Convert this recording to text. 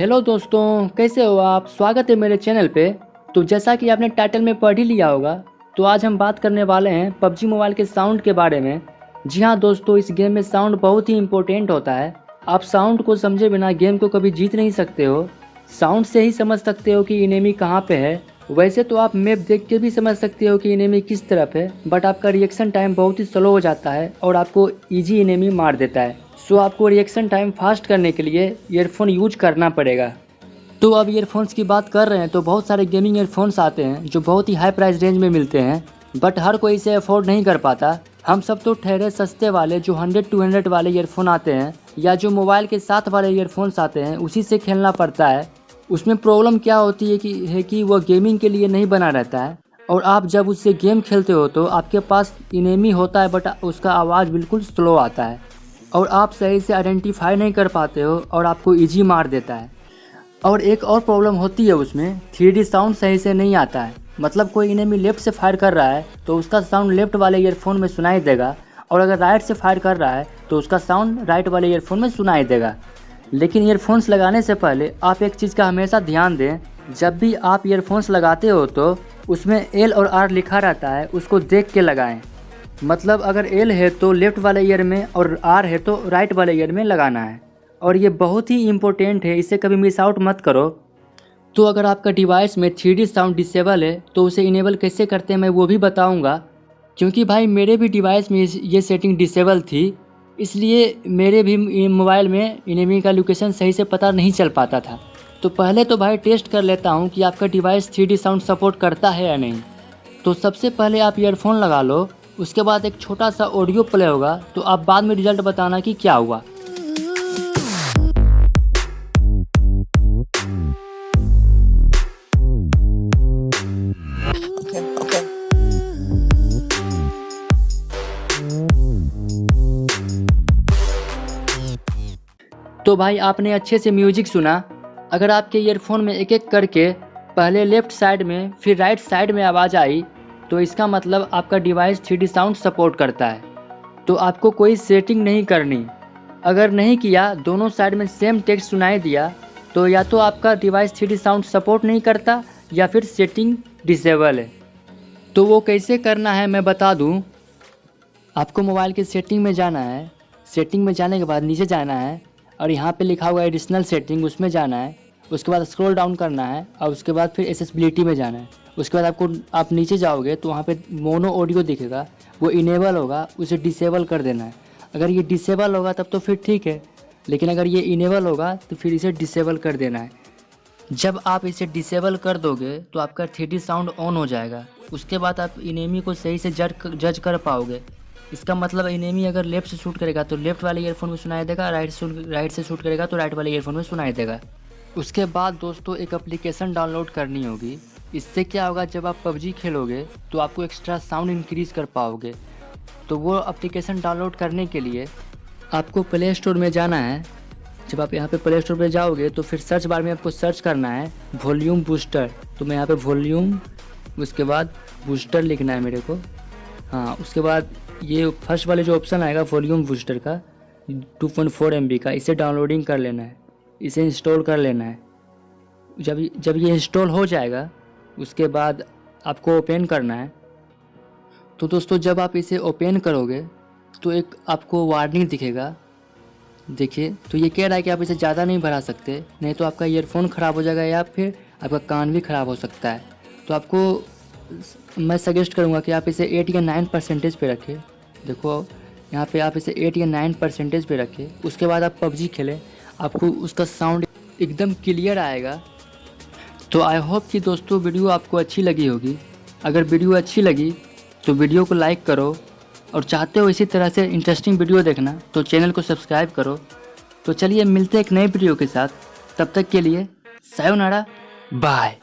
Hello दोस्तों, कैसे हो आप। स्वागत है मेरे चैनल पे। तो जैसा कि आपने टाइटल में पढ़ ही लिया होगा, तो आज हम बात करने वाले हैं पबजी मोबाइल के साउंड के बारे में। जी हाँ दोस्तों, इस गेम में साउंड बहुत ही इम्पोर्टेंट होता है। आप साउंड को समझे बिना गेम को कभी जीत नहीं सकते हो। साउंड से ही समझ सकते हो कि इनेमी कहाँ पे है। वैसे तो आप मैप देख के भी समझ सकते हो कि इनेमी किस तरफ है, बट आपका रिएक्शन टाइम बहुत ही स्लो हो जाता है और आपको ईजी इनेमी मार देता है। सो आपको रिएक्शन टाइम फास्ट करने के लिए ईयरफोन यूज करना पड़ेगा। तो अब ईयरफोन्स की बात कर रहे हैं तो बहुत सारे गेमिंग ईयरफोन्स आते हैं जो बहुत ही हाई प्राइस रेंज में मिलते हैं, बट हर कोई इसे अफोर्ड नहीं कर पाता। हम सब तो ठहरे सस्ते वाले जो 100-200 वाले ईयरफोन आते हैं या जो मोबाइल के साथ वाले ईयरफोन्स आते हैं, उसी से खेलना पड़ता है। उसमें प्रॉब्लम क्या होती है कि वह गेमिंग के लिए नहीं बना रहता है, और आप जब उससे गेम खेलते हो तो आपके पास इनेमी होता है बट उसका आवाज़ बिल्कुल स्लो आता है और आप सही से आइडेंटिफाई नहीं कर पाते हो और आपको इजी मार देता है। और एक और प्रॉब्लम होती है, उसमें 3D साउंड सही से नहीं आता है। मतलब कोई इनेमी लेफ्ट से फायर कर रहा है तो उसका साउंड लेफ्ट वाले ईयरफोन में सुनाई देगा, और अगर राइट से फायर कर रहा है तो उसका साउंड राइट वाले ईयरफोन में सुनाई देगा। लेकिन ईयरफोन्स लगाने से पहले आप एक चीज़ का हमेशा ध्यान दें, जब भी आप ईयरफोन्स लगाते हो तो उसमें L और R लिखा रहता है, उसको देख के लगाएं। मतलब अगर L है तो लेफ़्ट वाले ईयर में और R है तो राइट वाले ईयर में लगाना है, और ये बहुत ही इम्पोर्टेंट है, इसे कभी मिस आउट मत करो। तो अगर आपका डिवाइस में 3D साउंड डिसेबल है तो उसे इनेबल कैसे करते हैं मैं वो भी बताऊंगा, क्योंकि भाई मेरे भी डिवाइस में ये सेटिंग डिसेबल थी, इसलिए मेरे भी मोबाइल में इनेमी का लोकेशन सही से पता नहीं चल पाता था। तो पहले तो भाई टेस्ट कर लेता हूँ कि आपका डिवाइस 3D साउंड सपोर्ट करता है या नहीं। तो सबसे पहले आप ईयरफोन लगा लो, उसके बाद एक छोटा सा ऑडियो प्ले होगा, तो आप बाद में रिजल्ट बताना कि क्या हुआ। तो भाई आपने अच्छे से म्यूजिक सुना। अगर आपके ईयरफोन में एक एक करके पहले लेफ़्ट साइड में फिर राइट साइड में आवाज़ आई तो इसका मतलब आपका डिवाइस 3D साउंड सपोर्ट करता है। तो आपको कोई सेटिंग नहीं करनी। अगर नहीं किया, दोनों साइड में सेम टेक्स्ट सुनाई दिया, तो या तो आपका डिवाइस 3D साउंड सपोर्ट नहीं करता या फिर सेटिंग डिसेबल है। तो वो कैसे करना है मैं बता दूं। आपको मोबाइल के सेटिंग में जाना है। सेटिंग में जाने के बाद नीचे जाना है और यहाँ पे लिखा हुआ है एडिशनल सेटिंग, उसमें जाना है। उसके बाद स्क्रॉल डाउन करना है और उसके बाद फिर एक्सेसिबिलिटी में जाना है। उसके बाद आप नीचे जाओगे तो वहाँ पे मोनो ऑडियो दिखेगा, वो इनेबल होगा, उसे डिसेबल कर देना है। अगर ये डिसेबल होगा तब तो फिर ठीक है, लेकिन अगर ये इनेबल होगा तो फिर इसे डिसेबल कर देना है। जब आप इसे डिसेबल कर दोगे तो आपका 3D साउंड ऑन हो जाएगा। उसके बाद आप इनेमी को सही से जज कर पाओगे। इसका मतलब इनेमी अगर लेफ्ट से शूट करेगा तो लेफ्ट वाले ईयरफोन में सुनाई देगा, राइट से शूट करेगा तो राइट वाले ईयरफोन में सुनाई देगा। उसके बाद दोस्तों एक एप्लीकेशन डाउनलोड करनी होगी। इससे क्या होगा, जब आप पबजी खेलोगे तो आपको एक्स्ट्रा साउंड इंक्रीज़ कर पाओगे। तो वो एप्लीकेशन डाउनलोड करने के लिए आपको प्ले स्टोर में जाना है। जब आप यहाँ पे प्ले स्टोर पे जाओगे तो फिर सर्च बार में आपको सर्च करना है वॉल्यूम बूस्टर। तो मैं यहाँ पे वॉल्यूम, उसके बाद बूस्टर लिखना है मेरे को। हाँ, उसके बाद ये फर्स्ट वाले जो ऑप्शन आएगा वॉल्यूम बूस्टर का 2.4 MB का, इसे डाउनलोडिंग कर लेना है, इसे इंस्टॉल कर लेना है। जब ये इंस्टॉल हो जाएगा उसके बाद आपको ओपन करना है। तो दोस्तों जब आप इसे ओपन करोगे तो एक आपको वार्निंग दिखेगा। देखिए, तो ये कह रहा है कि आप इसे ज़्यादा नहीं बढ़ा सकते, नहीं तो आपका ईयरफोन ख़राब हो जाएगा या फिर आपका कान भी ख़राब हो सकता है। तो आपको मैं सजेस्ट करूँगा कि आप इसे 8 या 9% पे रखें। देखो यहाँ पे आप इसे 8 या 9% पे रखें। उसके बाद आप पबजी खेलें, आपको उसका साउंड एकदम क्लियर आएगा। तो आई होप कि दोस्तों वीडियो आपको अच्छी लगी होगी। अगर वीडियो अच्छी लगी तो वीडियो को लाइक करो, और चाहते हो इसी तरह से इंटरेस्टिंग वीडियो देखना तो चैनल को सब्सक्राइब करो। तो चलिए मिलते हैं एक नए वीडियो के साथ, तब तक के लिए सायोनारा, बाय।